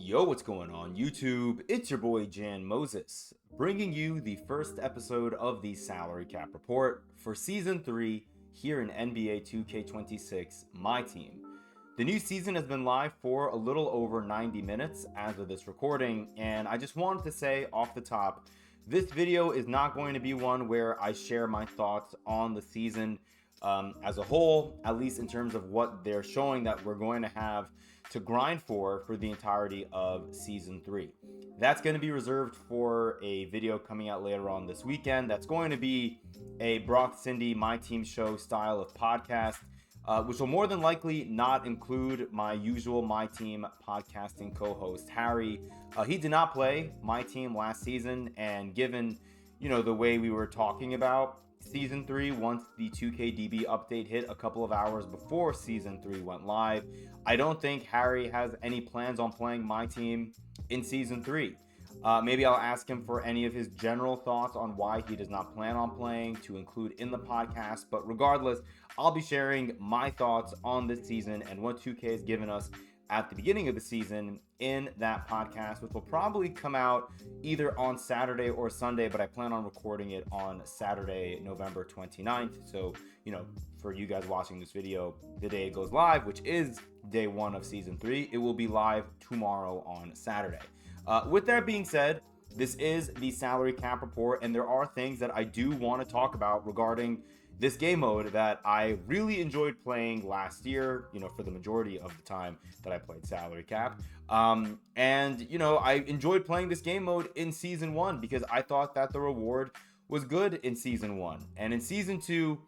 Yo, what's going on YouTube? It's your boy Jan Moses, bringing you the first episode of the Salary Cap Report for Season 3 here in NBA 2K26 My Team. The new season has been live for a little over 90 minutes as of this recording, and I just wanted to say off the top, this video is not going to be one where I share my thoughts on the season as a whole, at least in terms of what they're showing that we're going to have to grind for the entirety of Season 3. That's going to be reserved for a video coming out later on this weekend. That's going to be a Brock Cindy My Team show style of podcast, which will more than likely not include my usual My Team podcasting co-host, Harry. He did not play My Team last season, and given, the way we were talking about Season 3, once the 2KDB update hit a couple of hours before Season 3 went live, I don't think Harry has any plans on playing My Team in Season 3. Maybe I'll ask him for any of his general thoughts on why he does not plan on playing to include in the podcast. But regardless, I'll be sharing my thoughts on this season and what 2K has given us at the beginning of the season in that podcast, which will probably come out either on Saturday or Sunday, but I plan on recording it on Saturday, November 29th. So, for you guys watching this video, the day it goes live, which is day 1 of Season 3, it will be live tomorrow on Saturday. With that being said, this is the salary cap report, and there are things that I do want to talk about regarding this game mode that I really enjoyed playing last year, for the majority of the time that I played salary cap. I enjoyed playing this game mode in Season 1 because I thought that the reward was good in Season 1. And in Season 2,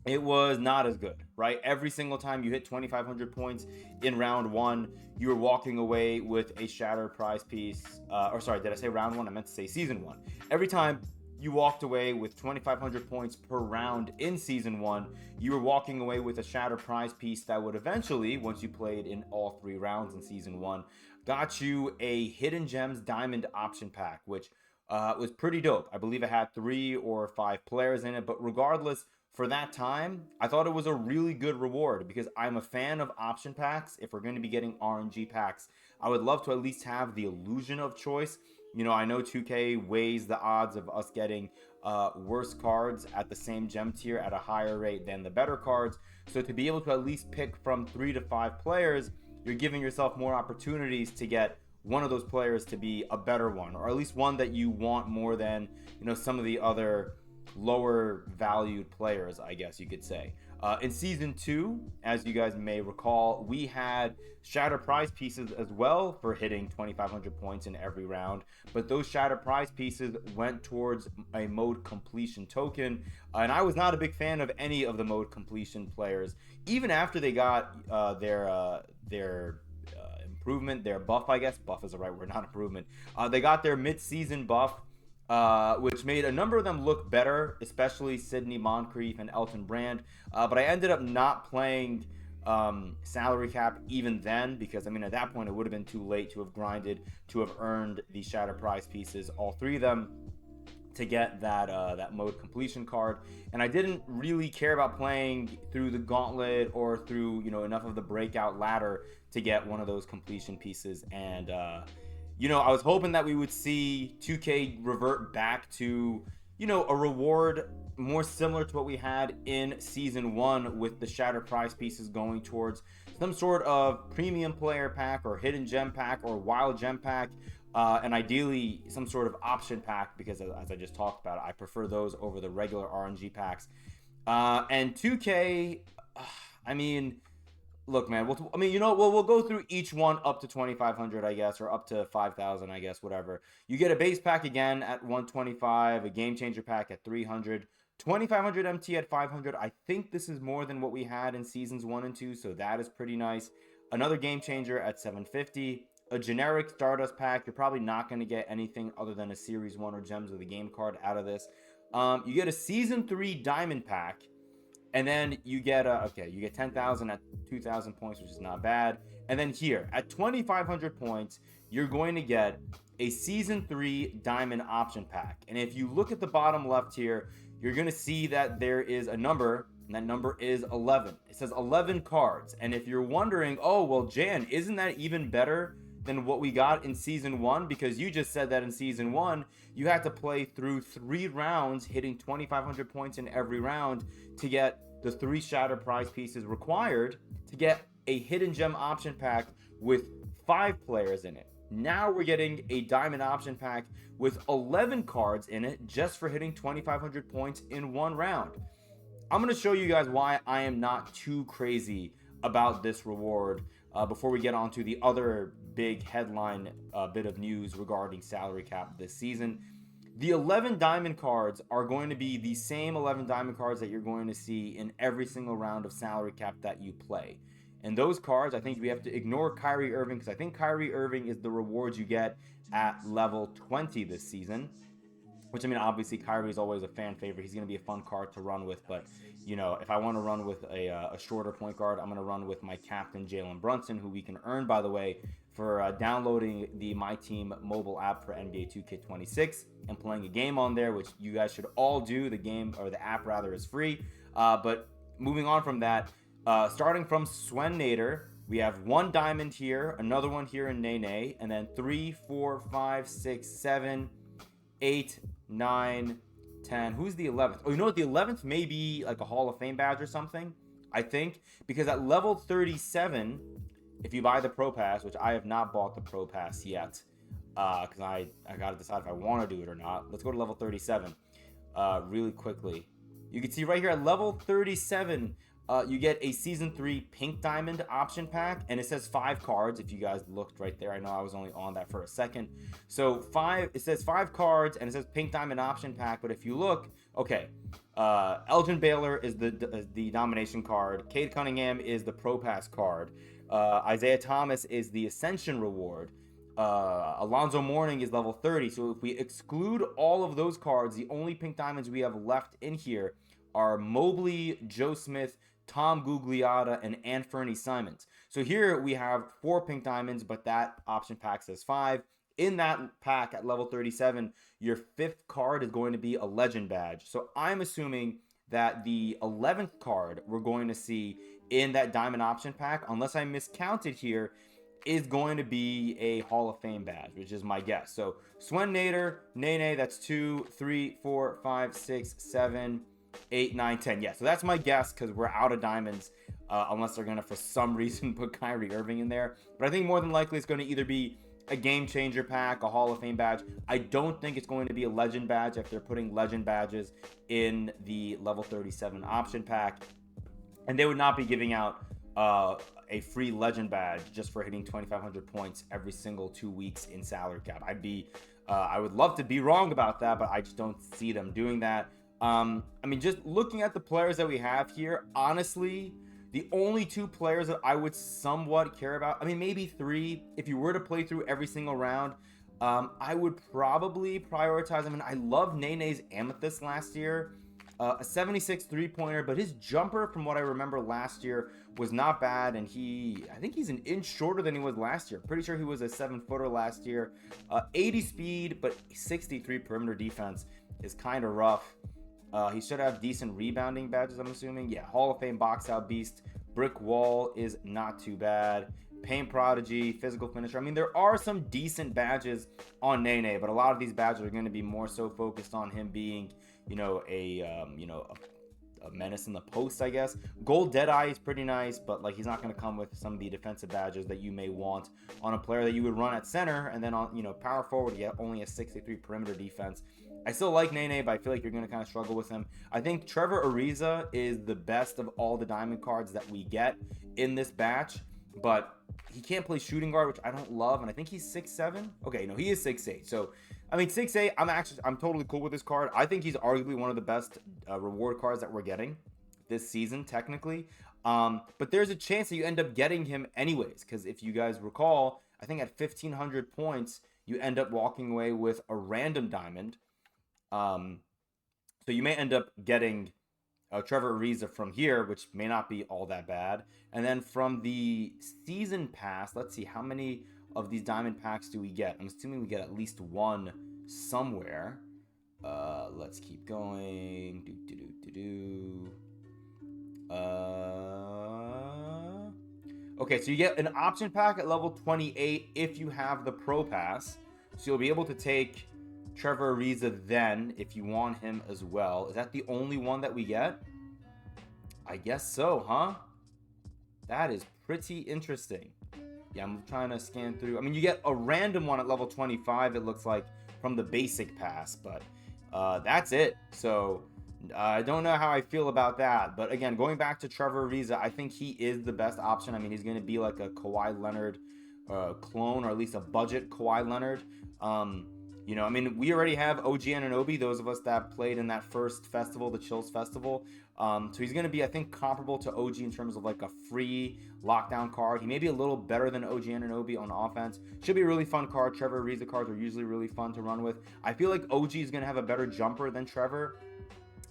it was not as good, right? Every single time you hit 2,500 points in round 1, you were walking away with a shattered prize piece. Did I say round 1? I meant to say Season 1. Every time you walked away with 2,500 points per round in Season 1, you were walking away with a shattered prize piece that would eventually, once you played in all 3 rounds in Season 1, got you a Hidden Gems Diamond option pack, which was pretty dope. I believe it had 3 or 5 players in it, but regardless, for that time, I thought it was a really good reward because I'm a fan of option packs. If we're going to be getting RNG packs, I would love to at least have the illusion of choice. I know 2K weighs the odds of us getting worse cards at the same gem tier at a higher rate than the better cards. So to be able to at least pick from 3 to 5 players, you're giving yourself more opportunities to get one of those players to be a better one, or at least one that you want more than, some of the other lower valued players, I guess you could say. In Season 2, as you guys may recall, we had shattered prize pieces as well for hitting 2,500 points in every round, but those shattered prize pieces went towards a mode completion token, and I was not a big fan of any of the mode completion players, even after they got their improvement, their buff, I guess. Buff is the right word, not improvement. They got their mid-season buff, which made a number of them look better, especially Sidney Moncrief and Elton Brand. But I ended up not playing salary cap even then because, at that point, it would have been too late to have grinded, to have earned the Shatter Prize pieces, all 3 of them, to get that mode completion card. And I didn't really care about playing through the gauntlet or through, enough of the breakout ladder to get one of those completion pieces. And, I was hoping that we would see 2K revert back to, a reward more similar to what we had in Season 1 with the Shattered Prize pieces going towards some sort of premium player pack or hidden gem pack or wild gem pack, and ideally some sort of option pack because, as I just talked about, I prefer those over the regular RNG packs. And 2K, look, man, we'll go through each one up to 2,500, I guess, or up to 5,000, I guess, whatever. You get a base pack again at 125, a game changer pack at 300, 2,500 MT at 500. I think this is more than what we had in Seasons 1 and 2, so that is pretty nice. Another game changer at 750, a generic Stardust pack. You're probably not going to get anything other than a Series 1 or Gems of the Game card out of this. You get a Season 3 Diamond pack. And then you get 10,000 at 2,000 points, which is not bad. And then here, at 2,500 points, you're going to get a Season 3 Diamond option pack. And if you look at the bottom left here, you're going to see that there is a number, and that number is 11. It says 11 cards. And if you're wondering, oh, well, Jan, isn't that even better than what we got in Season 1, because you just said that in Season 1, you had to play through 3 rounds, hitting 2,500 points in every round to get the 3 Shattered Prize pieces required to get a Hidden Gem option pack with 5 players in it. Now we're getting a Diamond option pack with 11 cards in it just for hitting 2,500 points in 1 round. I'm going to show you guys why I am not too crazy about this reward before we get on to the other big headline bit of news regarding salary cap this season. The 11 diamond cards are going to be the same 11 diamond cards that you're going to see in every single round of salary cap that you play. And those cards, I think we have to ignore Kyrie Irving, because I think Kyrie Irving is the rewards you get at level 20 this season. Which, I mean, obviously, Kyrie is always a fan favorite. He's going to be a fun card to run with. But, you know, if I want to run with a shorter point guard, I'm going to run with my captain, Jalen Brunson, who we can earn, by the way, for downloading the MyTeam mobile app for NBA 2K26 and playing a game on there, which you guys should all do. The game, or the app, rather, is free. But moving on from that, starting from Swen Nader, we have 1 diamond here, another one here in Nene, and then 3, 4, 5, 6, 7, 8, 9, 10. Who's the 11th? Oh, you know what? The 11th may be like a Hall of Fame badge or something, I think, because at level 37, if you buy the Pro Pass, which I have not bought the Pro Pass yet, because I got to decide if I want to do it or not. Let's go to level 37 really quickly. You can see right here at level 37, you get a Season 3 Pink Diamond option pack, and it says 5 cards. If you guys looked right there, I know I was only on that for a second. So it says 5 cards, and it says Pink Diamond option pack. But if you look, okay, Elgin Baylor is the nomination card. Cade Cunningham is the Pro Pass card. Isaiah Thomas is the Ascension reward. Alonzo Mourning is level 30. So if we exclude all of those cards, the only Pink Diamonds we have left in here are Mobley, Joe Smith, Tom Gugliotta, and Anthony Simons. So here we have 4 Pink Diamonds, but that option pack says 5. In that pack at level 37, your 5th card is going to be a Legend badge. So I'm assuming that the 11th card we're going to see in that Diamond option pack, unless I miscounted here, is going to be a Hall of Fame badge, which is my guess. So Swen Nader, Nene, that's 2, 3, 4, 5, 6, 7, 8, 9, 10. Yeah, so that's my guess, because we're out of diamonds, unless they're going to, for some reason, put Kyrie Irving in there. But I think more than likely it's going to either be a Game Changer pack, a Hall of Fame badge. I don't think it's going to be a Legend badge if they're putting Legend badges in the level 37 option pack. And they would not be giving out a free Legend badge just for hitting 2,500 points every single 2 weeks in salary cap. I would love to be wrong about that, but I just don't see them doing that. I mean, just looking at the players that we have here, honestly, the only 2 players that I would somewhat care about, I mean, maybe 3, if you were to play through every single round, I would probably prioritize. I mean, I love Nene's Amethyst last year, a 76 3-pointer, but his jumper, from what I remember last year, was not bad, and I think he's an inch shorter than he was last year. Pretty sure he was a 7-footer last year. 80 speed, but 63 perimeter defense is kind of rough. He should have decent rebounding badges, I'm assuming. Yeah, Hall of Fame box out beast. Brick wall is not too bad. Paint prodigy, physical finisher. I mean, there are some decent badges on Nene, but a lot of these badges are going to be more so focused on him being, a menace in the post, I guess. Gold Deadeye is pretty nice, but like he's not going to come with some of the defensive badges that you may want on a player that you would run at center, and then on power forward, you have only a 63 perimeter defense. I still like Nene, but I feel like you're going to kind of struggle with him. I think Trevor Ariza is the best of all the diamond cards that we get in this batch, but he can't play shooting guard, which I don't love, and I think he's 6'7". Okay, no, he is 6'8". So, I mean, 6'8", I'm totally cool with this card. I think he's arguably one of the best reward cards that we're getting this season, technically. But there's a chance that you end up getting him anyways, because if you guys recall, I think at 1,500 points, you end up walking away with a random diamond. So you may end up getting Trevor Ariza from here, which may not be all that bad. And then from the season pass, let's see, how many of these diamond packs do we get? I'm assuming we get at least one somewhere. Let's keep going. Okay, so you get an option pack at level 28 if you have the Pro Pass. So you'll be able to take Trevor Ariza then if you want him as well. Is that the only one that we get? I guess so, huh? That is pretty interesting. Yeah, I'm trying to scan through. I mean, you get a random one at level 25, it looks like, from the basic pass, but that's it. So I don't know how I feel about that. But again, going back to Trevor Ariza, I think he is the best option. I mean, he's going to be like a Kawhi Leonard clone, or at least a budget Kawhi Leonard. Um, I mean, we already have OG Anunoby, those of us that played in that first festival, the Chills Festival. So he's going to be, I think, comparable to OG in terms of like a free lockdown card. He may be a little better than OG Anunoby on offense. Should be a really fun card. Trevor Ariza cards are usually really fun to run with. I feel like OG is going to have a better jumper than Trevor.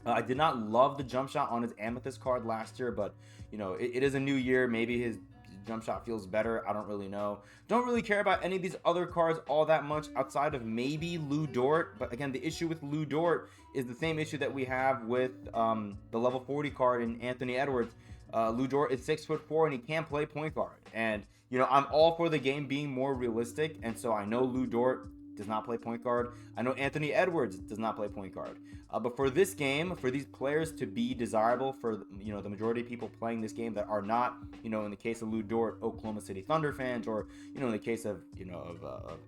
I did not love the jump shot on his Amethyst card last year, but it is a new year. Maybe his jump shot feels better. I don't really know. Don't really care about any of these other cards all that much outside of maybe Lou Dort. But again, the issue with Lou Dort is the same issue that we have with the level 40 card in Anthony Edwards. Lou Dort is 6'4" and he can't play point guard. And I'm all for the game being more realistic, and so I know Lou Dort does not play point guard. I know Anthony Edwards does not play point guard. But for this game, for these players to be desirable for the majority of people playing this game that are not, in the case of Lou Dort, Oklahoma City Thunder fans, or in the case of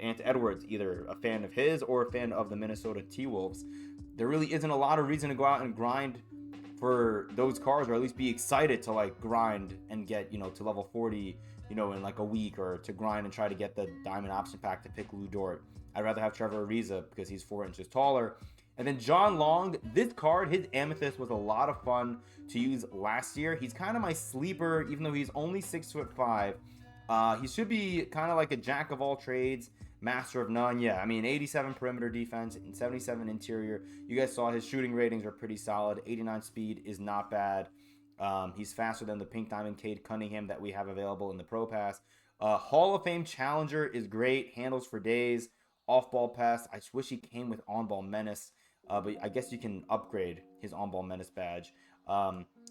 Ant Edwards, either a fan of his or a fan of the Minnesota T-Wolves, there really isn't a lot of reason to go out and grind for those cards, or at least be excited to like grind and get to level 40 in like a week, or to grind and try to get the diamond option pack to pick Lou Dort. I'd rather have Trevor Ariza because he's 4 inches taller. And then John Long, this card, his Amethyst was a lot of fun to use last year. He's kind of my sleeper, even though he's only 6'5". He should be kind of like a jack of all trades, master of none. Yeah, I mean, 87 perimeter defense and 77 interior. You guys saw his shooting ratings are pretty solid. 89 speed is not bad. He's faster than the Pink Diamond Cade Cunningham that we have available in the Pro Pass. Hall of Fame Challenger is great. Handles for days. Off-ball pass. I just wish he came with on-ball menace. But I guess you can upgrade his on-ball menace badge,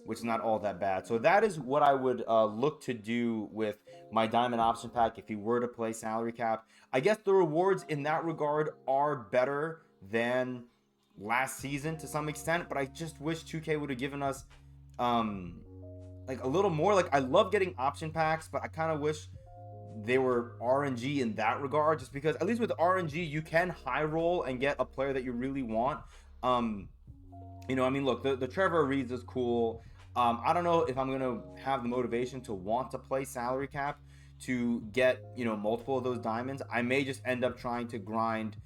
which is not all that bad. So that is what I would look to do with my diamond option pack if he were to play salary cap. I guess the rewards in that regard are better than last season to some extent, but I just wish 2K would have given us like a little more. Like, I love getting option packs, but I kind of wish they were RNG in that regard, just because at least with RNG you can high roll and get a player that you really want. I mean, look, the Trevor Ariza is cool. I don't know if I'm gonna have the motivation to want to play salary cap to get multiple of those diamonds. I may just end up trying to grind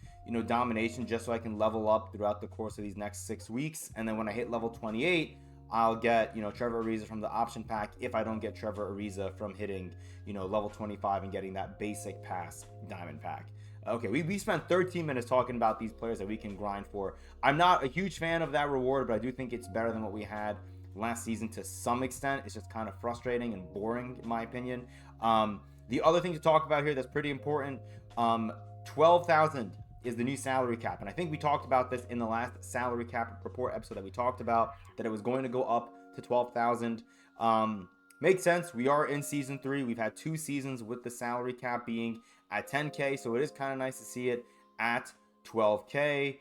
domination just so I can level up throughout the course of these next 6 weeks, and then when I hit level 28, I'll get Trevor Ariza from the option pack if I don't get Trevor Ariza from hitting level 25 and getting that basic pass diamond pack. Okay, we spent 13 minutes talking about these players that we can grind for. I'm not a huge fan of that reward, but I do think it's better than what we had last season to some extent. It's just kind of frustrating and boring in my opinion. The other thing to talk about here that's pretty important, 12,000 is the new salary cap, and I think we talked about this in the last salary cap report episode that we talked about, that it was going to go up to 12,000. Makes sense. We are in season 3. We've had 2 seasons with the salary cap being at 10K, so it is kind of nice to see it at 12K.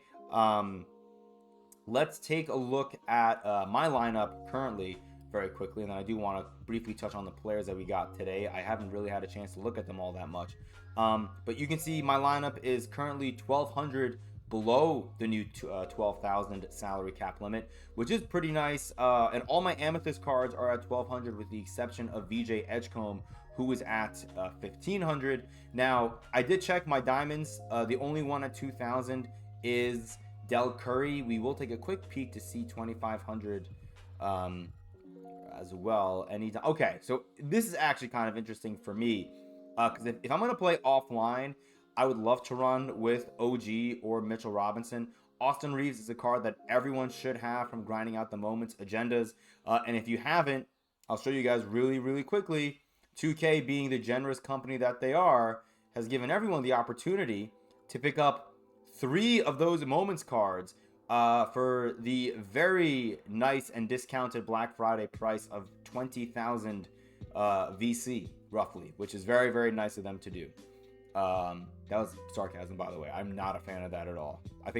Let's take a look at my lineup currently very quickly, and then I do want to briefly touch on the players that we got today. I haven't really had a chance to look at them all that much. But you can see my lineup is currently 1,200 below the new 12,000 salary cap limit, which is pretty nice. And all my Amethyst cards are at 1,200 with the exception of VJ Edgecombe, who is at 1,500. Now, I did check my diamonds. The only one at 2,000 is Del Curry. We will take a quick peek to see 2,500 as well. Okay, so this is actually kind of interesting for me. Because if I'm going to play offline, I would love to run with OG or Mitchell Robinson. Austin Reeves is a card that everyone should have from grinding out the moments agendas. And if you haven't, I'll show you guys really, really quickly. 2K, being the generous company that they are, has given everyone the opportunity to pick up 3 of those moments cards for the very nice and discounted Black Friday price of 20,000 VC. roughly, which is very, very nice of them to do. That was sarcasm, by the way. I'm not a fan of that at all. I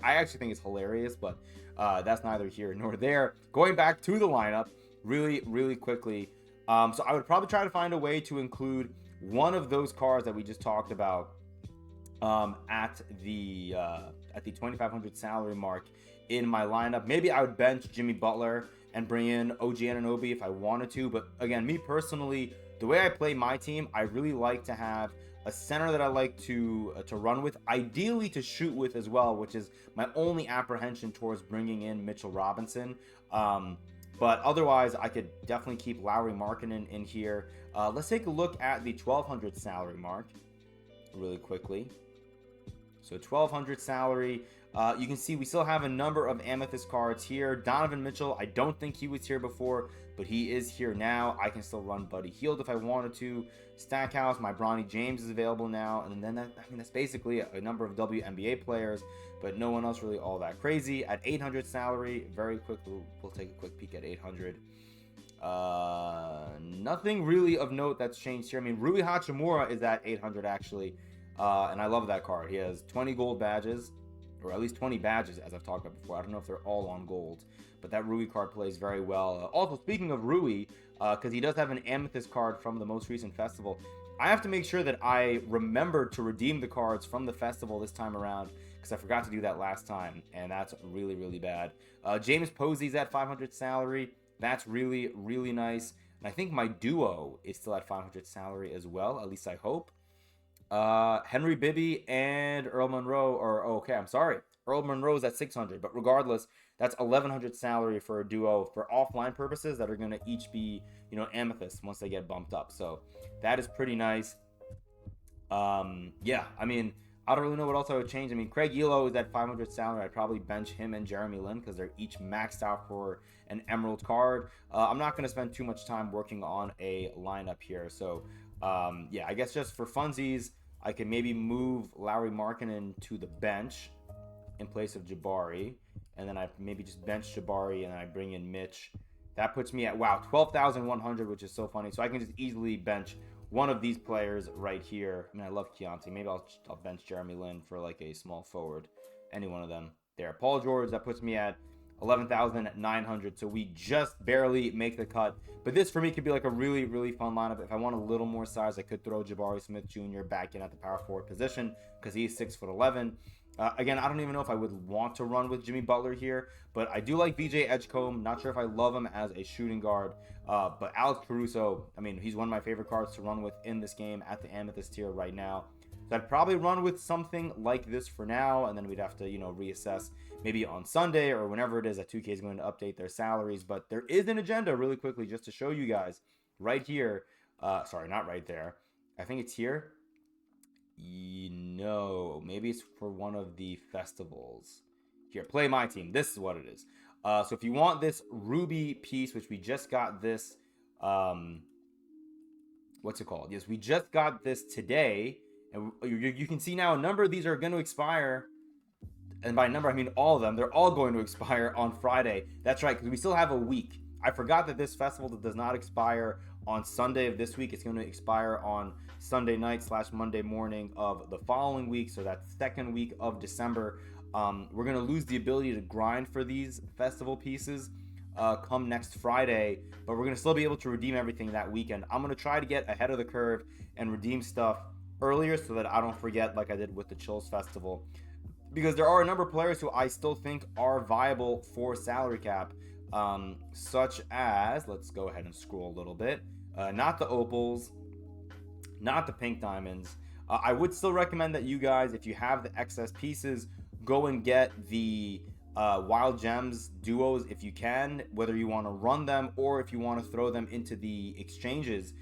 actually think it's hilarious, but that's neither here nor there. Going back to the lineup, really, really quickly. So I would probably try to find a way to include one of those cars that we just talked about at the 2,500 salary mark in my lineup. Maybe I would bench Jimmy Butler and bring in OG Anunoby if I wanted to. But again, me personally, the way I play my team, I really like to have a center that I like to run with, ideally to shoot with as well, which is my only apprehension towards bringing in Mitchell Robinson. But otherwise, I could definitely keep Lauri Markkanen in here. Let's take a look at the 1,200 salary mark really quickly. So 1,200 salary. You can see we still have a number of Amethyst cards here. Donovan Mitchell, I don't think he was here before, but he is here now. I can still run Buddy Hield if I wanted to. Stackhouse, my Bronny James is available now. And then that's basically a number of WNBA players, but no one else really all that crazy. At 800 salary, very quick, we'll take a quick peek at 800. Nothing really of note that's changed here. I mean, Rui Hachimura is at 800 actually. And I love that card. He has 20 gold badges, or at least 20 badges, as I've talked about before. I don't know if they're all on gold, but that Rui card plays very well. Also, speaking of Rui, because he does have an Amethyst card from the most recent festival, I have to make sure that I remember to redeem the cards from the festival this time around, because I forgot to do that last time, and that's really, really bad. James Posey's at 500 salary. That's really, really nice. And I think my duo is still at 500 salary as well, at least I hope. Henry Bibby and Earl Monroe Earl Monroe's at 600, but regardless, that's 1,100 salary for a duo for offline purposes that are going to each be, Amethyst once they get bumped up. So that is pretty nice. Yeah, I mean, I don't really know what else I would change. I mean, Craig Elo is at 500 salary. I'd probably bench him and Jeremy Lin because they're each maxed out for an Emerald card. I'm not going to spend too much time working on a lineup here. So, yeah, I guess just for funsies, I can maybe move Lauri Markkanen to the bench in place of Jabari. And then I maybe just bench Jabari and then I bring in Mitch. That puts me at, 12,100, which is so funny. So I can just easily bench one of these players right here. I mean, I love Keontae. Maybe I'll bench Jeremy Lin for like a small forward. Any one of them. There. Paul George, that puts me at 11,900. So we just barely make the cut. But this for me could be like a really, really fun lineup. If I want a little more size, I could throw Jabari Smith Jr. back in at the power forward position because he's 6'11". Again, I don't even know if I would want to run with Jimmy Butler here, but I do like VJ Edgecombe. Not sure if I love him as a shooting guard, but Alex Caruso, I mean, he's one of my favorite cards to run with in this game at the Amethyst tier right now. So I'd probably run with something like this for now, and then we'd have to, reassess maybe on Sunday or whenever it is that 2K is going to update their salaries. But there is an agenda really quickly just to show you guys right here. Sorry, not right there. I think it's here. No, maybe it's for one of the festivals. Here, play my team. This is what it is. So if you want this Ruby piece, which we just got this, what's it called? Yes, we just got this today, and you can see now a number of these are going to expire. And by number, I mean all of them. They're all going to expire on Friday. That's right, because we still have a week. I forgot that this festival does not expire on Sunday of this week. It's going to expire on Sunday night / Monday morning of the following week. So that second week of December. We're going to lose the ability to grind for these festival pieces come next Friday, but we're going to still be able to redeem everything that weekend. I'm going to try to get ahead of the curve and redeem stuff earlier so that I don't forget like I did with the Chills Festival. Because there are a number of players who I still think are viable for salary cap, such as, let's go ahead and scroll a little bit, not the Opals, not the Pink Diamonds. I would still recommend that you guys, if you have the excess pieces, go and get the Wild Gems duos if you can, whether you want to run them or if you want to throw them into the exchanges,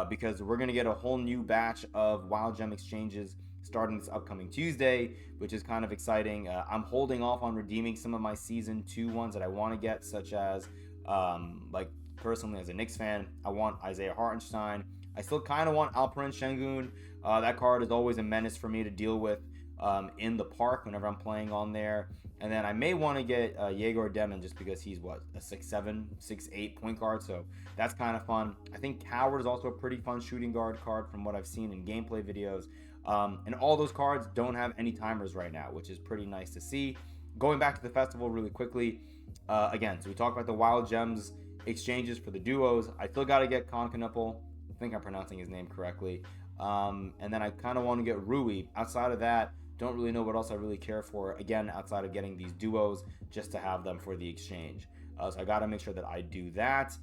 because we're going to get a whole new batch of Wild Gem exchanges starting this upcoming Tuesday, which is kind of exciting. I'm holding off on redeeming some of my Season 2 ones that I want to get, such as, like, personally as a Knicks fan, I want Isaiah Hartenstein. I still kind of want Alperen Şengün. That card is always a menace for me to deal with. in the park whenever I'm playing on there. And then I may want to get Yegor Demon just because he's what, a 6'7", 6'8" point guard. So that's kind of fun. I think Coward is also a pretty fun shooting guard card from what I've seen in gameplay videos. And all those cards don't have any timers right now, which is pretty nice to see. Going back to the festival really quickly, again, so we talked about the Wild Gems exchanges for the duos. I still got to get Concanupple. I think I'm pronouncing his name correctly. And then I kind of want to get Rui. Outside of that, don't really know what else I really care for, again, outside of getting these duos, just to have them for the exchange. So I got to make sure that I do that.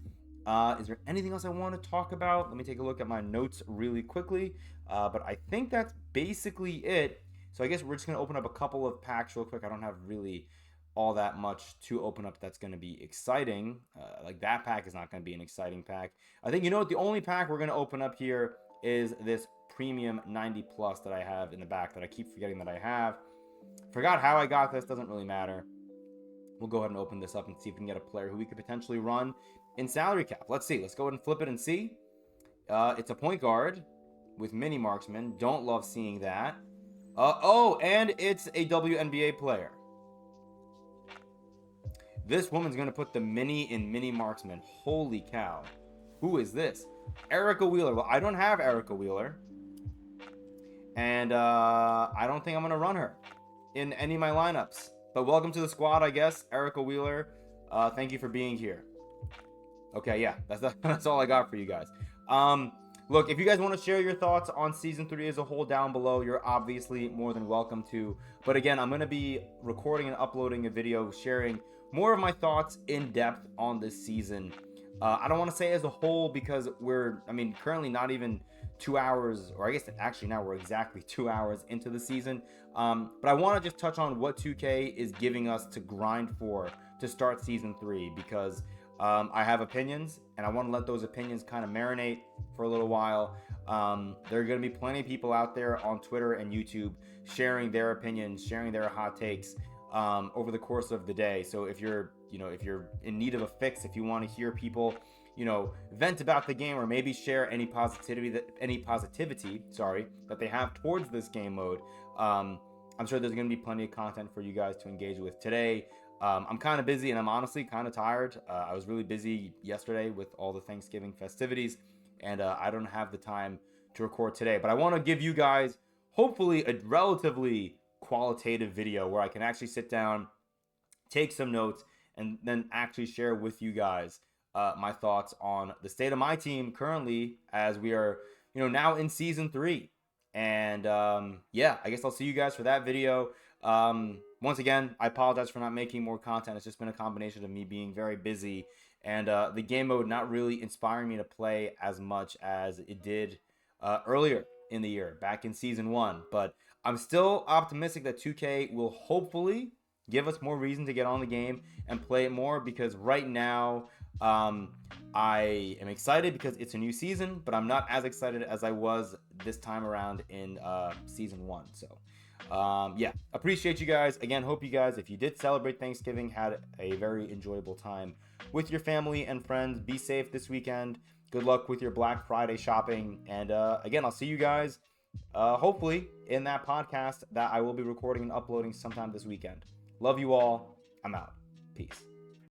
Is there anything else I want to talk about? Let me take a look at my notes really quickly. But I think that's basically it. So I guess we're just going to open up a couple of packs real quick. I don't have really all that much to open up that's going to be exciting. Like that pack is not going to be an exciting pack. I think, you know what, the only pack we're going to open up here is this premium 90 plus that I have in the back that I keep forgetting that I have. Forgot how I got this, doesn't really matter. We'll go ahead and open this up and see if we can get a player who we could potentially run in salary cap. Let's see. Let's go ahead and flip it and see. It's a point guard with mini marksman. Don't love seeing that. Oh, and it's a WNBA player. This woman's going to put the mini in mini marksman. Holy cow. Who is this? Erica Wheeler. Well, I don't have Erica Wheeler. And I don't think I'm going to run her in any of my lineups. But welcome to the squad, I guess, Erica Wheeler. Thank you for being here. Okay, yeah, that's all I got for you guys. Look, if you guys want to share your thoughts on Season 3 as a whole down below, you're obviously more than welcome to. But again, I'm going to be recording and uploading a video sharing more of my thoughts in depth on this season. I don't want to say as a whole because currently not even 2 hours, or I guess actually now we're exactly 2 hours into the season. But I want to just touch on what 2K is giving us to grind for to start Season 3 because I have opinions and I want to let those opinions kind of marinate for a little while. There are going to be plenty of people out there on Twitter and YouTube sharing their opinions, sharing their hot takes over the course of the day. So if you're in need of a fix, if you want to hear people, vent about the game or maybe share any positivity that they have towards this game mode, I'm sure there's going to be plenty of content for you guys to engage with today. I'm kind of busy and I'm honestly kind of tired. I was really busy yesterday with all the Thanksgiving festivities and I don't have the time to record today, but I want to give you guys hopefully a relatively qualitative video where I can actually sit down, take some notes, and then actually share with you guys my thoughts on the state of my team currently as we are, now in Season 3. And yeah, I guess I'll see you guys for that video. Once again, I apologize for not making more content. It's just been a combination of me being very busy and the game mode not really inspiring me to play as much as it did earlier in the year, back in Season 1. But I'm still optimistic that 2K will hopefully give us more reason to get on the game and play it more because right now I am excited because it's a new season, but I'm not as excited as I was this time around in Season 1. So yeah, appreciate you guys. Again, hope you guys, if you did celebrate Thanksgiving, had a very enjoyable time with your family and friends. Be safe this weekend. Good luck with your Black Friday shopping. And again, I'll see you guys hopefully in that podcast that I will be recording and uploading sometime this weekend. Love you all. I'm out. Peace.